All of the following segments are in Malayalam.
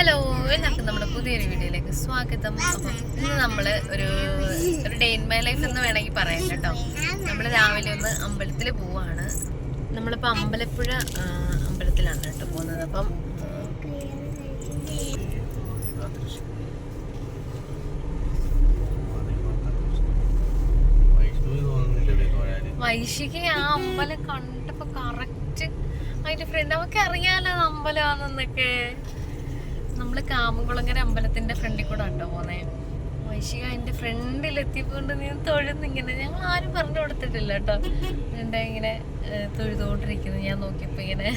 ഹലോ, എല്ലാവർക്കും നമ്മുടെ പുതിയൊരു വീഡിയോയിലേക്ക് സ്വാഗതം. അപ്പം ഇന്ന് നമ്മൾ ഒരു ഡേ ഇൻ മൈ ലൈഫ് എന്ന് വേണമെങ്കിൽ പറയാം കേട്ടോ. നമ്മൾ രാവിലെ ഒന്ന് അമ്പലത്തിൽ പോവാണ്. നമ്മളിപ്പോൾ അമ്പലപ്പുഴ അമ്പലത്തിലാണ് കേട്ടോ പോകുന്നത്. അപ്പം വൈശിക ആ അമ്പലം കണ്ടപ്പോൾ കറക്റ്റ് അതിൻ്റെ ഫ്രണ്ട് നമുക്ക് അറിയാലോ അമ്പലമാണെന്നൊക്കെ. നമ്മള് കാമംകുളങ്ങര അമ്പലത്തിന്റെ ഫ്രണ്ടിൽ കൂടെ ഉണ്ടോ പോന്നെ. വൈശിക അതിന്റെ ഫ്രണ്ടിൽ എത്തിക്കൊണ്ട് നീ തൊഴുന്നിങ്ങനെ, ഞങ്ങൾ ആരും പറഞ്ഞു കൊടുത്തിട്ടില്ല കേട്ടോ. എന്താ ഇങ്ങനെ തൊഴുതുകൊണ്ടിരിക്കുന്നത്. ഞാൻ നോക്കിയപ്പോ ഇങ്ങനെ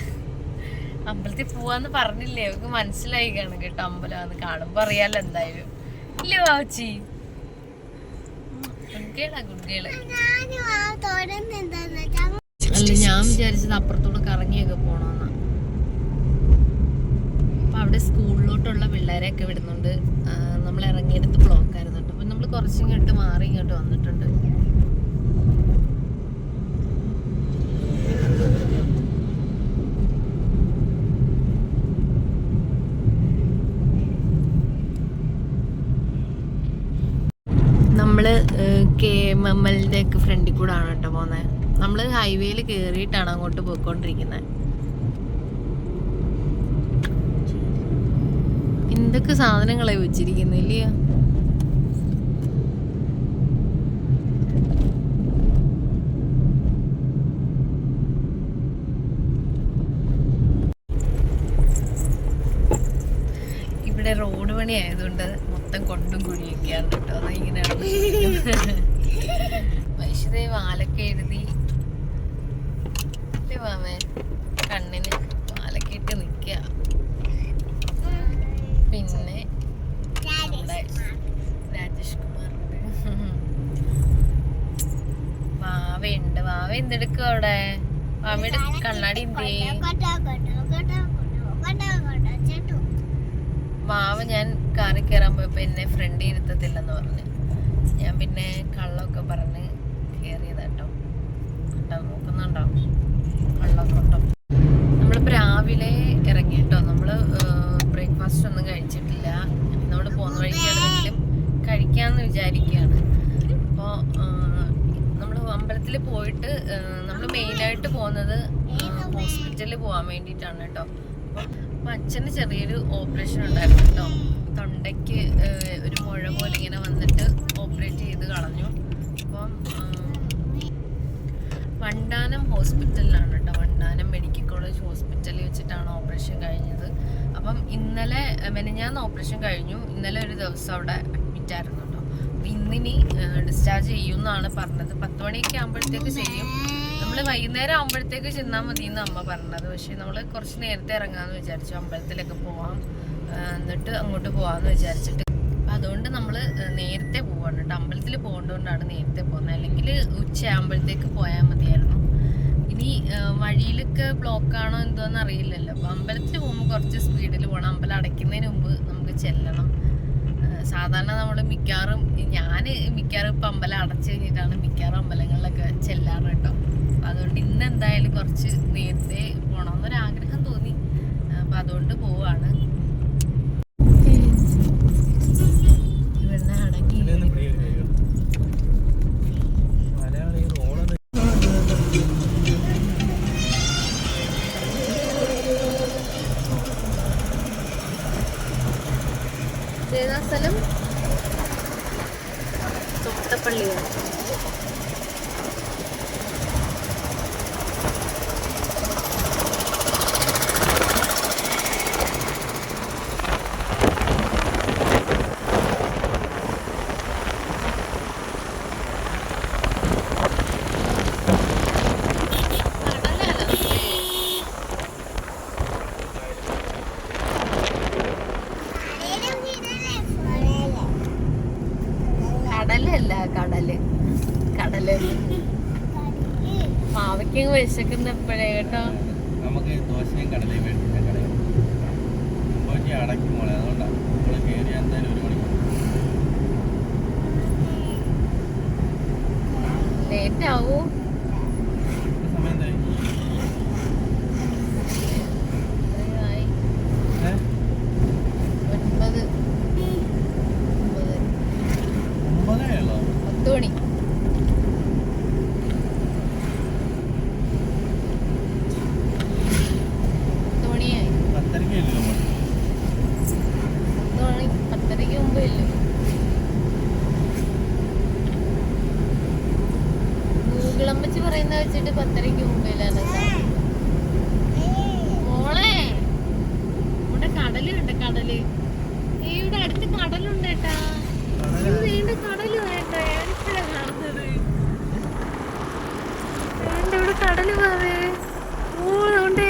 അമ്പലത്തിൽ പോവാന്ന് പറഞ്ഞില്ലേ, അവർക്ക് മനസ്സിലായി കാണും കേട്ടോ അമ്പലമാന്ന്. കാണുമ്പോ അറിയാലോ എന്തായാലും. ഇല്ലേ വാച്ചി? ഗുഡ്ഗേളാ ഗുഡ്ഗേള്. അല്ല, ഞാൻ വിചാരിച്ചത് അപ്പുറത്തോട് കറങ്ങിയൊക്കെ പോണോന്നാ. അപ്പൊ അവിടെ സ്കൂളിലോട്ടുള്ള പിള്ളേരെയൊക്കെ വിടുന്നുണ്ട്. നമ്മൾ ഇറങ്ങിയെടുത്ത് ബ്ലോക്ക് ആയിരുന്നു കേട്ടോ. അപ്പൊ നമ്മൾ കുറച്ചിങ്ങോട്ട് മാറി ഇങ്ങോട്ട് വന്നിട്ടുണ്ട്. നമ്മള് KMML ഒക്കെ ഫ്രണ്ടിൽ കൂടെ ആണ് കേട്ടോ പോകുന്നത്. നമ്മള് ഹൈവേയിൽ കേറിയിട്ടാണ് അങ്ങോട്ട് പോയിക്കൊണ്ടിരിക്കുന്നത്. എന്തൊക്കെ സാധനങ്ങളെ വെച്ചിരിക്കുന്നില്ലേ. ഇവിടെ റോഡ് പണി ആയതുകൊണ്ട് മൊത്തം കൊണ്ടും കുഴിയൊക്കെയാണ് കേട്ടോ. അത് ഇങ്ങനെയാണ് വൈശുദേവ് വാലൊക്കെ എഴുതി മാമേ കണ്ണിന് വാലൊക്കെ ഇട്ട് നിൽക്കുക. പിന്നെ രാജേഷ് കുമാറുണ്ട്. വാവയുണ്ട്. വാവ എന്തെടുക്കും അവിടെ? വാവയുടെ കണ്ണാടി എന്തേ? വാവ ഞാൻ കാറിൽ കയറാൻ പോയപ്പോ എന്നെ ഫ്രണ്ടിൽ ഇരുത്തത്തില്ലെന്ന് പറഞ്ഞ് ഞാൻ പിന്നെ കള്ളമൊക്കെ പറഞ്ഞ് കയറിയതാട്ടോ. കേട്ടോ, നോക്കുന്നുണ്ടോ കള്ളമൊക്കെ ഉണ്ടോ? നമ്മളിപ്പോൾ രാവിലെ ഇറങ്ങി കേട്ടോ. നമ്മള് ബ്രേക്ക്ഫാസ്റ്റ് ഒന്നും കഴിച്ചിട്ടില്ല. നമ്മൾ പോകുന്ന വഴിക്കാണെങ്കിലും കഴിക്കാമെന്ന് വിചാരിക്കുകയാണ്. അപ്പോൾ നമ്മൾ അമ്പലത്തിൽ പോയിട്ട് നമ്മൾ മെയിനായിട്ട് പോകുന്നത് ഹോസ്പിറ്റലിൽ പോകാൻ വേണ്ടിയിട്ടാണ് കേട്ടോ. അപ്പം അച്ഛന് ചെറിയൊരു ഓപ്പറേഷൻ ഉണ്ടായിരുന്നു കേട്ടോ. തൊണ്ടയ്ക്ക് ഒരു മുഴ പോലെ ഇങ്ങനെ വന്നിട്ട് ഓപ്പറേറ്റ് ചെയ്ത് കളഞ്ഞു. അപ്പം വണ്ടാനം ഹോസ്പിറ്റലിലാണ് കേട്ടോ. വണ്ടാനം മെഡിക്കൽ കോളേജ് ഹോസ്പിറ്റലിൽ വെച്ചിട്ടാണ് ഓപ്പറേഷൻ കഴിഞ്ഞത്. അപ്പം ഇന്നലെ മെനഞ്ഞാന്ന് ഓപ്പറേഷൻ കഴിഞ്ഞു. ഇന്നലെ ഒരു ദിവസം അവിടെ അഡ്മിറ്റ് ആയിരുന്നു കേട്ടോ. അപ്പം ഇന്നിനി ഡിസ്ചാർജ് ചെയ്യുമെന്നാണ് പറഞ്ഞത്. 10 മണിയൊക്കെ ആകുമ്പോഴത്തേക്ക് ചെയ്യും. നമ്മൾ വൈകുന്നേരം ആകുമ്പോഴത്തേക്ക് ചെന്നാൽ മതി എന്ന് അമ്മ പറഞ്ഞത്. പക്ഷെ നമ്മൾ കുറച്ച് നേരത്തെ ഇറങ്ങാമെന്ന് വിചാരിച്ചു. അമ്പലത്തിലൊക്കെ പോവാം, എന്നിട്ട് അങ്ങോട്ട് പോവാമെന്ന് വിചാരിച്ചിട്ട്. അപ്പം അതുകൊണ്ട് നമ്മൾ നേരത്തെ പോവാണ് കേട്ടോ. അമ്പലത്തിൽ പോകേണ്ടതുകൊണ്ടാണ് നേരത്തെ പോകുന്നത്. അല്ലെങ്കിൽ ഉച്ചയാകുമ്പോഴത്തേക്ക് പോയാൽ മതിയായിരുന്നു. ഇനി വഴിയിലൊക്കെ ബ്ലോക്കാണോ എന്തോന്ന് അറിയില്ലല്ലോ. അപ്പം അമ്പലത്തിൽ പോകുമ്പോൾ കുറച്ച് സ്പീഡിൽ പോകണം. അമ്പലം അടയ്ക്കുന്നതിന് മുമ്പ് നമുക്ക് ചെല്ലണം. സാധാരണ നമ്മൾ മിക്കവാറും ഇപ്പം അമ്പലം അടച്ചു കഴിഞ്ഞിട്ടാണ് മിക്കവാറും അമ്പലങ്ങളിലൊക്കെ ചെല്ലാറ് കേട്ടോ. അപ്പം അതുകൊണ്ട് ഇന്ന് എന്തായാലും കുറച്ച് നേരത്തെ പോകണമെന്നൊരാഗ്രഹം തോന്നി. അപ്പം അതുകൊണ്ട് പോവാണ്. ഇവിടുന്ന് അടങ്ങി ഏതാ സ്ഥലം? തോട്ടപ്പള്ളിയാണ്. കടല് മാവയ്ക്ക് വിശക്കുന്ന എപ്പോഴേ കേട്ടോ. നമുക്ക് ദോശയും കടലയും അടയ്ക്കും പോലെ. അതുകൊണ്ടാണ് നമ്മൾ കയറി എന്തായാലും 1 മണിക്കൂർ ലേറ്റ് ആവും. സമയം കടല് കണ്ട കടല് ഇവിടെ അടുത്ത് കടലുണ്ട് കേട്ടാ. നീണ്ട കടല് വേണ്ട ഞാനിപ്പോഴാ കാണുന്നത്. വേണ്ട ഇവിടെ കടല് പോവേ. ഓണ്ടേ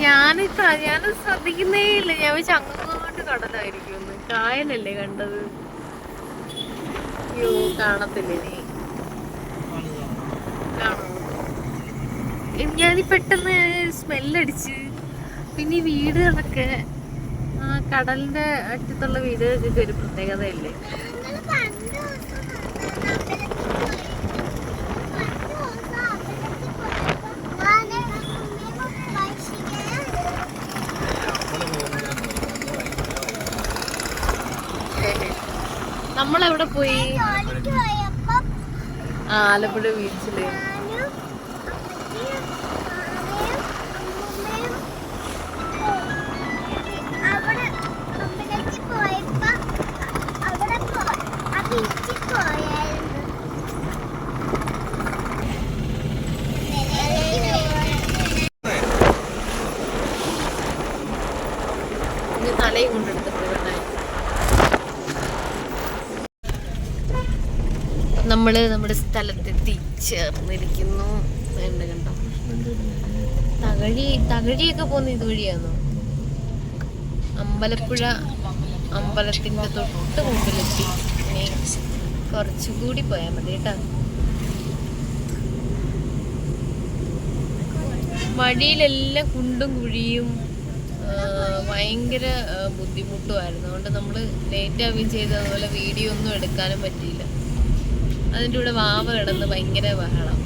ഞാനത് ശ്രദ്ധിക്കുന്നേ ഇല്ല. ഞാൻ വെച്ച് അങ്ങോട്ട് കടലായിരിക്കും. കായലല്ലേ കണ്ടത്. അയ്യോ കാണത്തില്ലേ നീ? കാണോ? ഞാനീ പെട്ടെന്ന് സ്മെല്ലടിച്ച്. പിന്നെ ഈ വീടുകളൊക്കെ ആ കടലിന്റെ അടുത്തുള്ള വീടുകൾക്കൊക്കെ ഒരു പ്രത്യേകതയല്ലേ. നമ്മളെവിടെ പോയി? ആലപ്പുഴ ബീച്ചില്. തലയും കൊണ്ടെടുത്തിട്ട് നമ്മള് നമ്മുടെ സ്ഥലത്തെത്തി ചേർന്നിരിക്കുന്നു. വേണ്ട കണ്ടോ തകഴിയൊക്കെ പോകുന്ന ഇതുവഴിയാണോ? അമ്പലപ്പുഴ അമ്പലത്തിന്റെ തൊട്ട് മുമ്പിലെത്തി. ഇനി കുറച്ചുകൂടി പോയാൽ മതി കേട്ടോ. വഴിയിലെല്ലാം കുണ്ടും കുഴിയും ഭയങ്കര ബുദ്ധിമുട്ടുമായിരുന്നു. അതുകൊണ്ട് നമ്മൾ ലേറ്റ് ആവുകയും ചെയ്ത് അതുപോലെ വീഡിയോ ഒന്നും എടുക്കാനും പറ്റിയില്ല. അതിൻ്റെ കൂടെ വാവ കിടന്ന് ഭയങ്കര ബഹളം.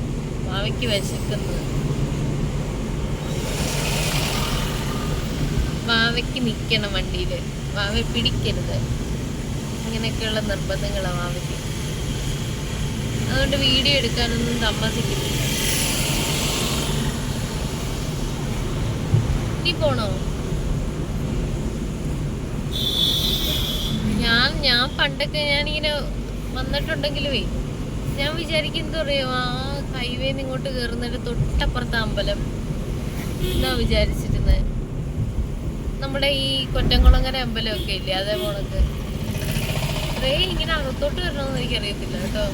വാവയ്ക്ക് വിശക്കുന്നത്. വാവയ്ക്ക് നിൽക്കണം വണ്ടിയിൽ. വാവയെ പിടിക്കരുത്. ഇങ്ങനെയൊക്കെയുള്ള നിർബന്ധങ്ങളാണ് വാവയ്ക്ക്. അതുകൊണ്ട് വീഡിയോ എടുക്കാനൊന്നും സമ്മതിക്കുന്നില്ല. നീ പോണോ? ഞാൻ പണ്ടൊക്കെ ഞാനിങ്ങനെ വന്നിട്ടുണ്ടെങ്കിലുമേ ഞാൻ വിചാരിക്കും എന്താ പറയുക, ആ ഹൈവേന്ന് ഇങ്ങോട്ട് കയറുന്നതിന്റെ തൊട്ടപ്പുറത്തെ അമ്പലം എന്നാ വിചാരിച്ചിരുന്നത്. നമ്മുടെ ഈ കൊറ്റംകുളങ്ങര അമ്പലമൊക്കെ ഇല്ലേ, അതേപോണക്ക് ഇങ്ങനെ അകത്തോട്ട് വരണമെന്ന് എനിക്കറിയത്തില്ല കേട്ടോ.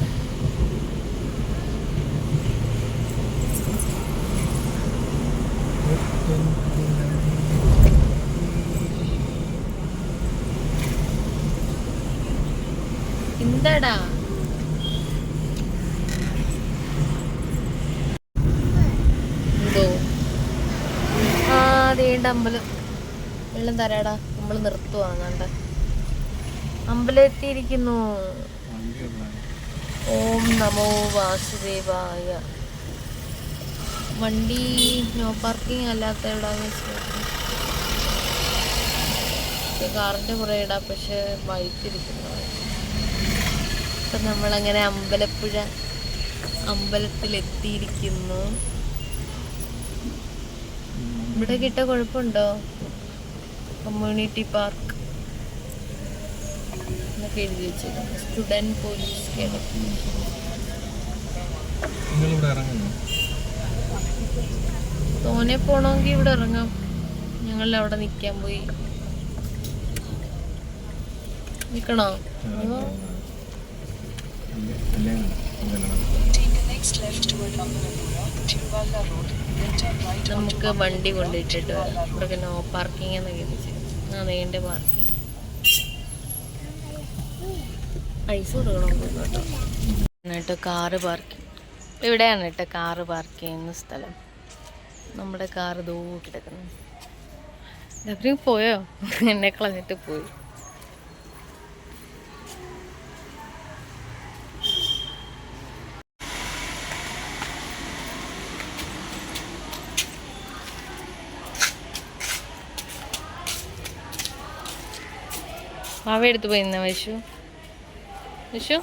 എന്താടാ എന്തോ അതേണ്ട അമ്പലം. വെള്ളം തരാടാ. നമ്മൾ നിർത്തുവാങ്ങാണ്ട. അമ്പലം എത്തിയിരിക്കുന്നു. ഓം നമോ വാസുദേവായ. വണ്ടി നോ പാർക്കിംഗ് അല്ലാത്ത എവിടാന്ന് വെച്ചാൽ കാറിന്റെ പുറകെ ഇടാം. പക്ഷെ വൈറ്റിരിക്കുന്നു. അപ്പം നമ്മളങ്ങനെ അമ്പലപ്പുഴ അമ്പലത്തിലെത്തിയിരിക്കുന്നു. ഇവിടെ കിട്ട കുഴപ്പമുണ്ടോ? കമ്മ്യൂണിറ്റി പാർക്ക് എന്നൊക്കെ എഴുതി വെച്ചിരുന്നു. Student police Keralam. തോനെ പോണമെങ്കിൽ ഇവിടെ ഇറങ്ങാം. ഞങ്ങൾ അവിടെ നിൽക്കാൻ പോയി. നിൽക്കണോ? നമുക്ക് വണ്ടി കൊണ്ടിട്ടിട്ട് വരാം. ഇവിടെ നോ പാർക്കിംഗ് എന്നൊക്കെ അതേൻ്റെ പാർക്കിംഗ്. പൈസ കൊടുക്കണം കേട്ടോ. കേട്ടോ കാറ് പാർക്കിംഗ് ഇവിടെയാണ് കേട്ടോ. കാറ് പാർക്ക് ചെയ്യുന്ന സ്ഥലം. നമ്മുടെ കാറ് ദൂ കിടക്കുന്നു. ഡബ്ല്യു പോയോ? എന്നെ കളഞ്ഞിട്ട് പോയി. മാവ എടുത്ത് പോയി ഇന്ന വിഷു വിഷു.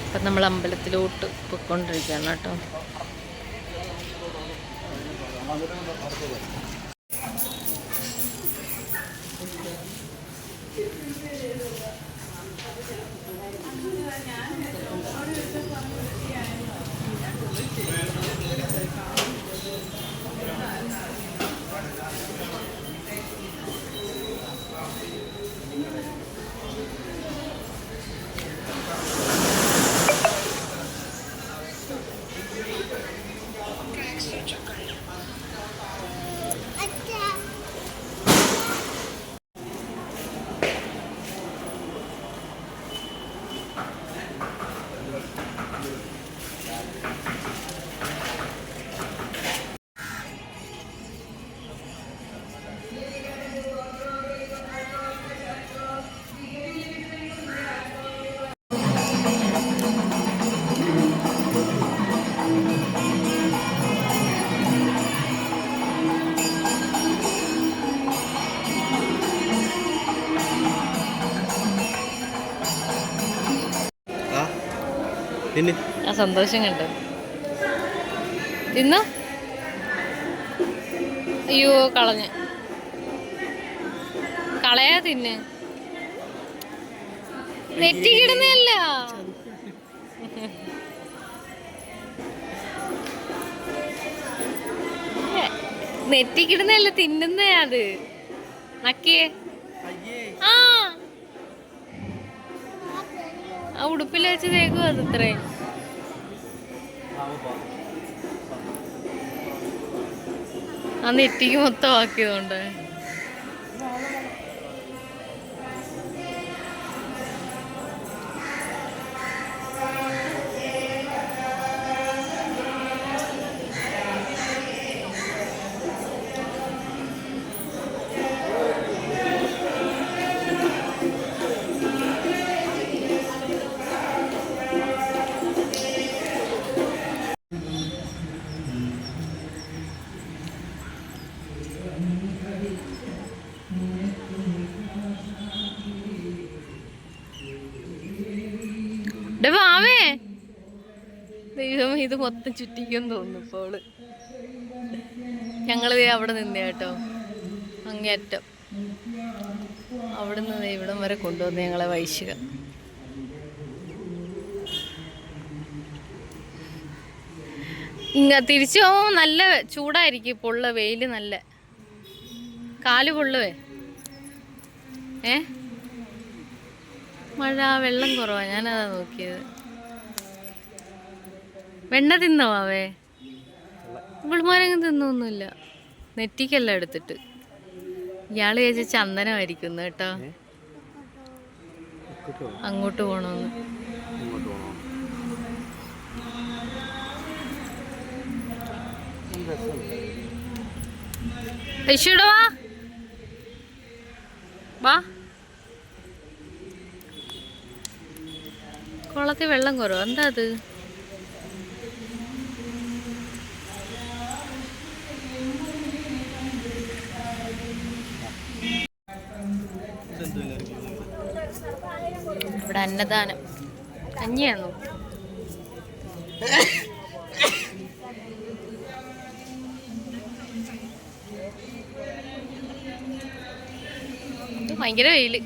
അപ്പം നമ്മൾ അമ്പലത്തിലോട്ട് പോയിക്കൊണ്ടിരിക്കുകയാണ് കേട്ടോ. പിന്നെ ആ സന്തോഷം കണ്ടോ? തിന്നോ? അയ്യോ കളഞ്ഞ് കളയാ തിന്ന്. നെറ്റിക്കിടുന്നല്ല, നെറ്റിക്കിടുന്നല്ല, തിന്നുന്നേ അത്. നക്കിയേ. ആ ആ ഉടുപ്പിൽ വെച്ച് തേക്കും അത് ഇത്രയും. ആ നെറ്റിക്ക് മൊത്തം ആക്കിയതുകൊണ്ട്. വാവേ ദൈവം ഇത് മൊത്തം ചുറ്റിക്കെന്ന് തോന്നുന്നു ഇപ്പോൾ. ഞങ്ങളിത് അവിടെ നിന്നേ കേട്ടോ, അങ്ങേറ്റം അവിടെ നിന്ന് ഇവിടം വരെ കൊണ്ടുവന്ന് ഞങ്ങളെ വൈശിക. തിരിച്ചു പോകുമ്പോൾ നല്ല ചൂടായിരിക്കും, പൊള്ള വെയിൽ, നല്ല കാല് പൊള്ളുവേ. മഴ, വെള്ളം കുറവാ, ഞാനതാ നോക്കിയത്. വെണ്ണ തിന്നോ അവേ? ഇവളുമാരങ്ങ് തിന്നൊന്നുമില്ല, നെറ്റിക്കെല്ലാം എടുത്തിട്ട്. ഇയാള് ചോദിച്ച ചന്ദനമായിരിക്കുന്നു കേട്ടോ, അങ്ങോട്ട് പോണോന്ന്. ഐശ്വര്യ വാ വാ. കുളത്തിൽ വെള്ളം കുറവ്, എന്താ അത്? ഇവിടെ അന്നദാനം, കഞ്ഞിയാണോ? ഭയങ്കര വെയില്.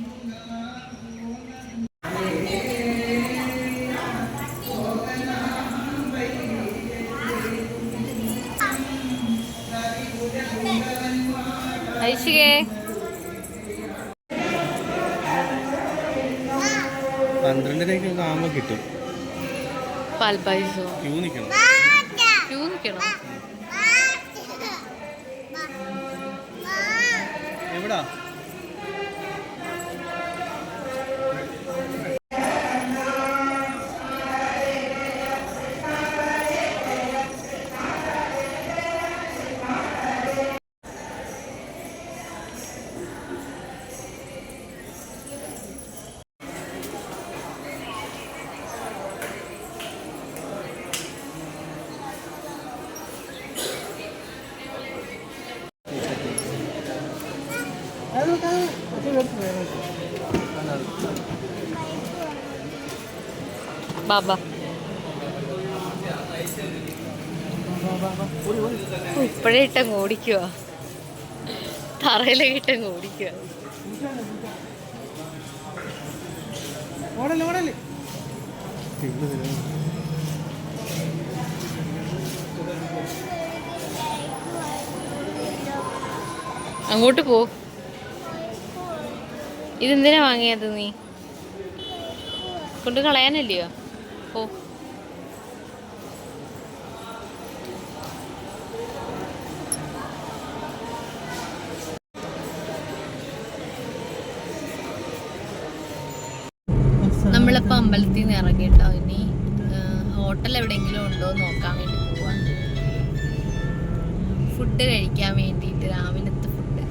ഐശികേ 12:30 ആകുമ്പോൾ കിട്ടും പാൽപ്പായസോ. ക്യൂ നിൽക്കണം. എവിടാ? ബാബാ ഇപ്പഴേ ഇട്ടങ്ങ് ഓടിക്കുക, തറയിലേക്ക് ഇട്ടങ്ങ് ഓടിക്കുക. അങ്ങോട്ട് പോ. ഇതെന്തിനാ വാങ്ങിയത്? നീ കൊണ്ട് കളയാനല്ലയോ? ഓ നമ്മളിപ്പോൾ അമ്പലത്തിൽ നിന്ന് ഇറങ്ങിട്ടോ. ഇനി ഹോട്ടൽ എവിടെയെങ്കിലും ഉണ്ടോ നോക്കാൻ വേണ്ടി പോവാ, ഫുഡ് കഴിക്കാൻ വേണ്ടിയിട്ട്, രാവിലത്തെ ഫുഡ്.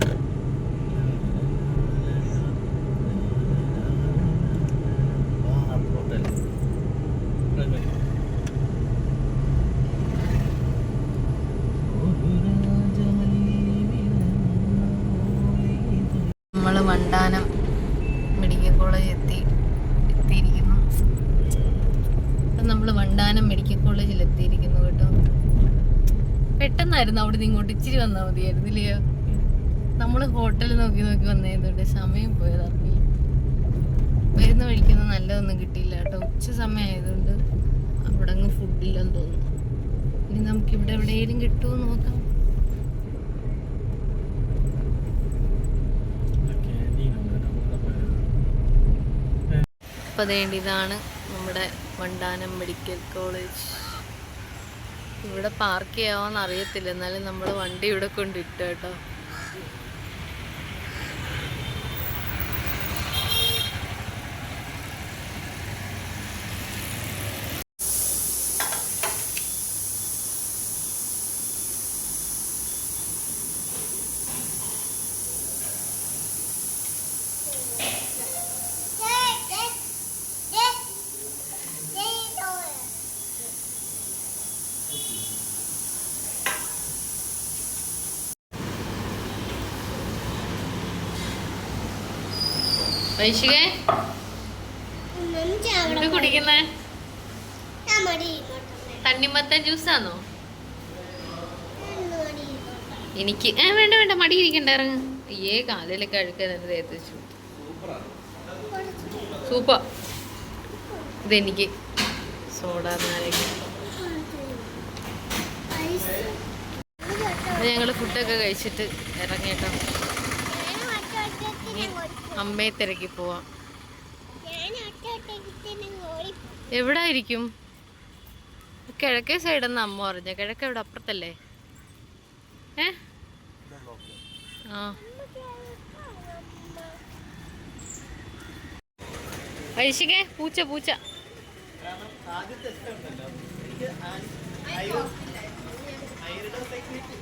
നമ്മൾ വണ്ടാനം മെഡിക്കൽ കോളേജ് എത്തിയിരിക്കുന്നു. അപ്പം നമ്മൾ വണ്ടാനം മെഡിക്കൽ കോളേജിൽ എത്തിയിരിക്കുന്നു കേട്ടോ. പെട്ടെന്നായിരുന്നു അവിടെ നിന്ന് ഇങ്ങോട്ട് ഇച്ചിരി വന്നാൽ മതിയായിരുന്നു ഇല്ലയോ. നമ്മള് ഹോട്ടൽ നോക്കി നോക്കി വന്നതുകൊണ്ട് സമയം പോയത് അറിയില്ല. വരുന്ന വഴിക്കൊന്നും നല്ലതൊന്നും കിട്ടിയില്ല കേട്ടോ. ഉച്ച സമയം ആയതുകൊണ്ട് അവിടെ അങ്ങ് ഫുഡില്ലെന്ന് തോന്നുന്നു. ഇനി നമുക്ക് ഇവിടെ എവിടെയെങ്കിലും കിട്ടുമോ നോക്കാം. അപ്പം അതേണ്ട ഇതാണ് നമ്മുടെ വണ്ടാനം മെഡിക്കൽ കോളേജ്. ഇവിടെ പാർക്ക് ചെയ്യാവോന്ന് അറിയത്തില്ല, എന്നാലും നമ്മൾ വണ്ടി ഇവിടെ കൊണ്ടിട്ട് കേട്ടോ. വൈശികേ കുടിക്കുന്നേ തണ്ണിമത്തൻ ജ്യൂസാണോ? എനിക്ക് വേണ്ട വേണ്ട, മടി ഇരിക്കണ്ട, ഇറങ്ങ്. അയ്യേ കാലിലൊക്കെ അഴുക്കാൻ എന്നെ തേച്ച് വെച്ചു. സൂപ്പർ. ഇതെനിക്ക് സോഡ നാരങ്ങ. ഞങ്ങള് ഫുഡൊക്കെ കഴിച്ചിട്ട് ഇറങ്ങിട്ടോ. അമ്മയെ തിരക്കി പോവാം. എവിടെ ആയിരിക്കും? കിഴക്കേ സൈഡെന്ന് അമ്മ പറഞ്ഞ. കിഴക്ക് എവിടെ? അപ്പുറത്തല്ലേ? ആ ഐശികേ, പൂച്ച പൂച്ച.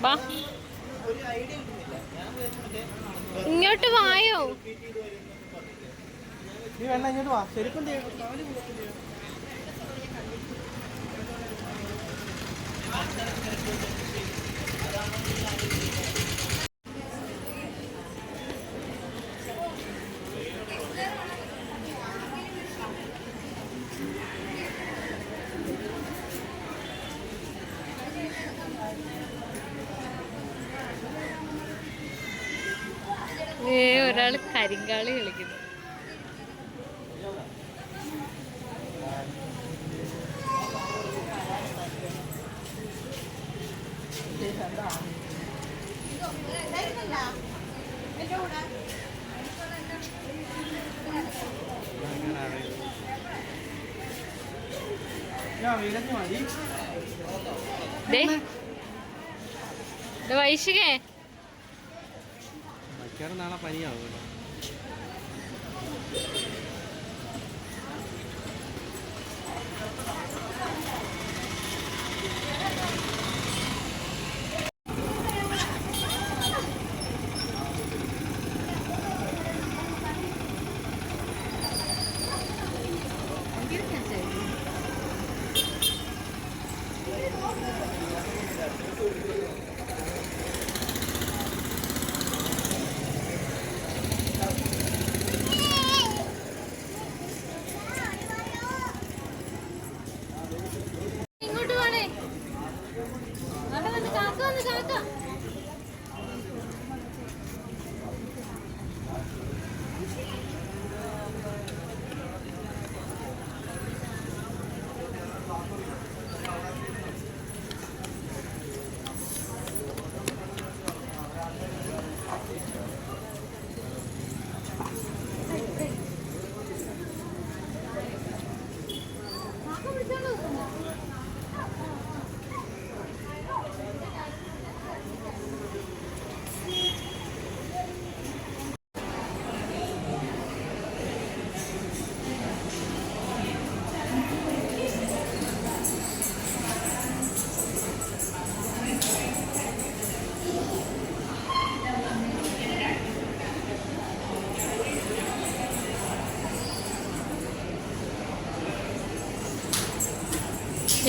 വാ ഇങ്ങോട്ട് വായോ. ഒരാള് കരിങ്കാളി കളിക്കുന്നു. വൈശികേ നാളെ പനിയാവും.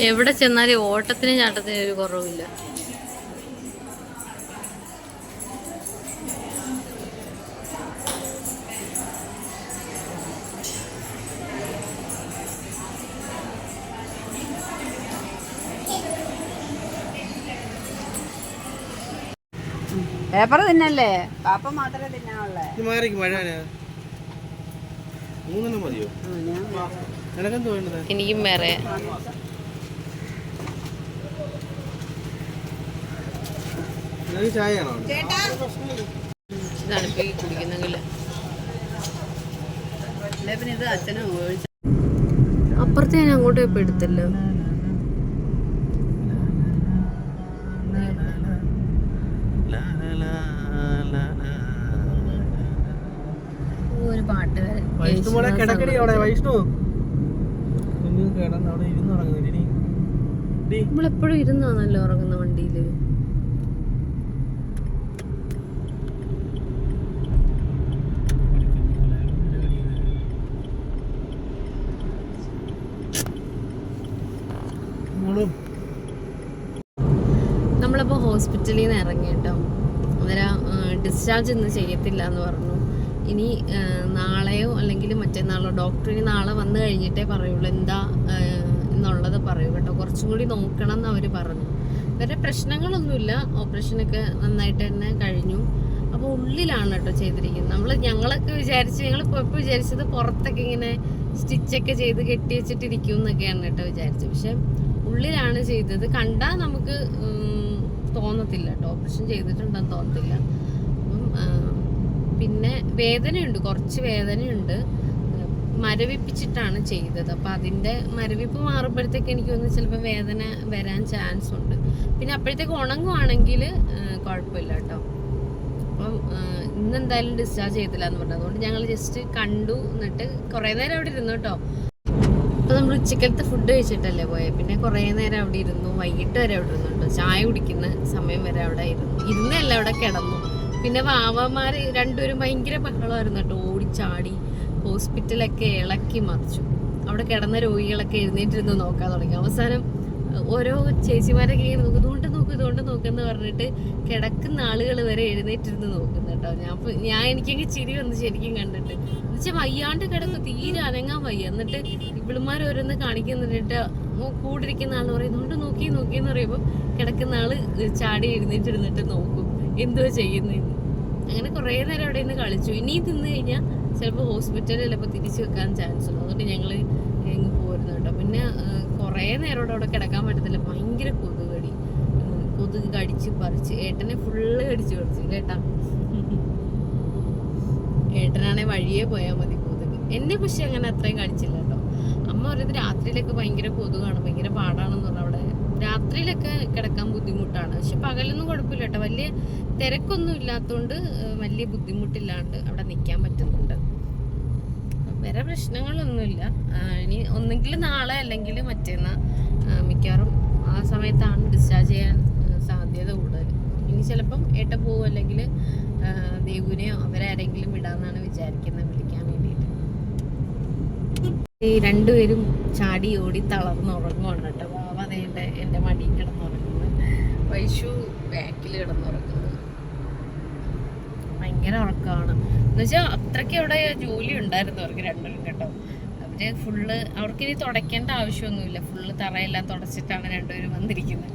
എവിടെ ചെന്നാലും ഓട്ടത്തിന് ചാട്ടത്തിന് ഒരു കുറവില്ല. പേപ്പർ തിന്നല്ലേ, പാപ്പ മാത്രമേ തിന്നാനുള്ളേ. എനിക്കും വേറെ. തണുപ്പി കുടിക്കുന്നെങ്കിൽ പിന്നെ ഇത് അച്ഛനും ഉപയോഗിച്ചു. അപ്പുറത്ത് ഞാൻ അങ്ങോട്ട് പോയപ്പോ എടുത്തല്ലോ. ഒരു പാട്ടുകാരൻ നമ്മളെപ്പോഴും ഇരുന്നാണല്ലോ ഉറങ്ങുന്ന വണ്ടിയില്. നമ്മളിപ്പോൾ ഹോസ്പിറ്റലിൽ നിന്ന് ഇറങ്ങി കേട്ടോ. അന്നേരം ഡിസ്ചാർജ് ഇന്ന് ചെയ്യത്തില്ല എന്ന് പറഞ്ഞു. ഇനി നാളെയോ അല്ലെങ്കിൽ മറ്റന്നാളോ, ഡോക്ടറിന് നാളെ വന്നു കഴിഞ്ഞിട്ടേ പറയുള്ളൂ എന്താ എന്നുള്ളത് പറയൂ കേട്ടോ. കുറച്ചും കൂടി നോക്കണം എന്ന് അവർ പറഞ്ഞു. വേറെ പ്രശ്നങ്ങളൊന്നുമില്ല, ഓപ്പറേഷനൊക്കെ നന്നായിട്ട് തന്നെ കഴിഞ്ഞു. അപ്പോൾ ഉള്ളിലാണ് കേട്ടോ ചെയ്തിരിക്കുന്നത്. ഞങ്ങളൊക്കെ ഞങ്ങളിപ്പോൾ വിചാരിച്ചത് പുറത്തൊക്കെ ഇങ്ങനെ സ്റ്റിച്ചൊക്കെ ചെയ്ത് കെട്ടി വെച്ചിട്ടിരിക്കും എന്നൊക്കെയാണ് കേട്ടോ വിചാരിച്ചത്. പക്ഷെ ഉള്ളിലാണ് ചെയ്തത്. കണ്ടാൽ നമുക്ക് തോന്നത്തില്ല കേട്ടോ, ഓപ്പറേഷൻ ചെയ്തിട്ടുണ്ടെന്ന് തോന്നത്തില്ല. അപ്പം പിന്നെ വേദനയുണ്ട്, കുറച്ച് വേദനയുണ്ട്. മരവിപ്പിച്ചിട്ടാണ് ചെയ്തത്. അപ്പം അതിൻ്റെ മരവിപ്പ് മാറുമ്പോഴത്തേക്ക് എനിക്ക് തോന്നുന്നു ചിലപ്പോൾ വേദന വരാൻ ചാൻസ് ഉണ്ട്. പിന്നെ അപ്പോഴത്തേക്ക് ഉണങ്ങുവാണെങ്കിൽ കുഴപ്പമില്ല കേട്ടോ. അപ്പം ഇന്നെന്തായാലും ഡിസ്ചാർജ് ചെയ്തില്ല എന്ന് പറഞ്ഞു. അതുകൊണ്ട് ഞങ്ങൾ ജസ്റ്റ് കണ്ടു, എന്നിട്ട് കുറേ നേരം അവിടെ ഇരുന്നു കേട്ടോ. അപ്പോൾ നമ്മൾ ഉച്ചക്കലത്തെ ഫുഡ് കഴിച്ചിട്ടല്ലേ പോയത്. പിന്നെ കുറേ നേരം അവിടെ ഇരുന്നു, വൈകിട്ട് വരെ അവിടെ ഇരുന്നു കേട്ടോ. ചായ കുടിക്കുന്ന സമയം വരെ അവിടെ ഇരുന്നല്ല അവിടെ കിടന്നു. പിന്നെ വാവമാർ രണ്ടുപേരും ഭയങ്കര ബഹളമായിരുന്നു കേട്ടോ. ഓടിച്ചാടി ഹോസ്പിറ്റലൊക്കെ ഇളക്കി മറിച്ചു. അവിടെ കിടന്ന രോഗികളൊക്കെ എഴുന്നേറ്റിരുന്ന് നോക്കാൻ തുടങ്ങി. അവസാനം ഓരോ ചേച്ചിമാരൊക്കെ ഇങ്ങനെ ഇതുകൊണ്ട് നോക്കെന്ന് പറഞ്ഞിട്ട് കിടക്കുന്ന ആളുകൾ വരെ എഴുന്നേറ്റിരുന്ന് നോക്കുന്നു കേട്ടോ. എനിക്കെങ്കിൽ ചിരി വന്ന് ശരിക്കും കണ്ടിട്ട്. എന്നുവെച്ചാൽ വയ്യാണ്ട് കിടന്ന് തീരെ അനങ്ങാൻ വയ്യ. എന്നിട്ട് ഇവിളുമാർ ഓരോന്ന് കാണിക്കുന്നിട്ട് കൂടിരിക്കുന്ന ആൾ പറയും നോക്കിയെന്ന് പറയുമ്പോൾ കിടക്കുന്ന ആള് ചാടി എഴുന്നേറ്റിരുന്നിട്ട് നോക്കും എന്തുവാ ചെയ്യുന്നതെന്ന്. അങ്ങനെ കുറേ നേരം അവിടെ നിന്ന് കളിച്ചു. ഇനി തിന്നു കഴിഞ്ഞാൽ ചിലപ്പോൾ ഹോസ്പിറ്റലിൽ ചിലപ്പോൾ തിരിച്ചു വെക്കാൻ ചാൻസ് ഉണ്ട്. അതുകൊണ്ട് ഞങ്ങൾ എങ്ങ് പോരുന്നു കേട്ടോ. പിന്നെ കുറേ നേരം അവിടെ കിടക്കാൻ പറ്റത്തില്ല, ഭയങ്കര കൊതുക് കടിച്ച് പറിച്ച്. ഏട്ടനെ ഫുള്ള് കടിച്ച് പറിച്ചു കേട്ടാ. ഏട്ടനാണെ വഴിയേ പോയാൽ മതി കൊതുക്. എന്നെ പക്ഷെ അങ്ങനെ അത്രയും കടിച്ചില്ല കേട്ടോ. അമ്മ പറയുന്നത് രാത്രിയിലൊക്കെ ഭയങ്കര കൊതുകാണ്, ഭയങ്കര പാടാണെന്ന് പറഞ്ഞാൽ അവിടെ രാത്രിയിലൊക്കെ കിടക്കാൻ ബുദ്ധിമുട്ടാണ്. പക്ഷെ പകലൊന്നും കുഴപ്പമില്ല കേട്ടോ. വലിയ തിരക്കൊന്നും ഇല്ലാത്തതുകൊണ്ട് വലിയ ബുദ്ധിമുട്ടില്ലാണ്ട് അവിടെ നിൽക്കാൻ പറ്റുന്നുണ്ട്. വേറെ പ്രശ്നങ്ങളൊന്നുമില്ല. ഇനി ഒന്നെങ്കിൽ നാളെ അല്ലെങ്കിൽ മറ്റന്നാൾ, മിക്കവാറും ആ സമയത്താണ് ഡിസ്ചാർജ് ചെയ്യാൻ സാധ്യത കൂടുതൽ. ഇനി ചിലപ്പം ഏട്ടൻ പോകും, അല്ലെങ്കിൽ ദേവുനെയോ അവരാരെങ്കിലും വിടാമെന്നാണ് വിചാരിക്കുന്നത്, വിളിക്കാൻ വേണ്ടിയിട്ട്. ഈ രണ്ടുപേരും ചാടി ഓടി തളർന്നുറങ്ങുവാണ് കേട്ടോ. വാവ അതേണ്ട എൻ്റെ മടിയിൽ കിടന്നുറങ്ങുന്നത്, വൈശു ബാക്കിൽ കിടന്നുറങ്ങുന്നത്. ഭയങ്കര ഉറക്കമാണ്. എന്നുവെച്ചാൽ അത്രയ്ക്ക് അവിടെ ജോലി ഉണ്ടായിരുന്നു അവർക്ക് രണ്ടുപേരും കേട്ടോ. അവര് ഫുള്ള്, അവർക്കിനി തുടയ്ക്കേണ്ട ആവശ്യമൊന്നുമില്ല. ഫുള്ള് തറയെല്ലാം തുടച്ചിട്ടാണ് രണ്ടുപേരും വന്നിരിക്കുന്നത്.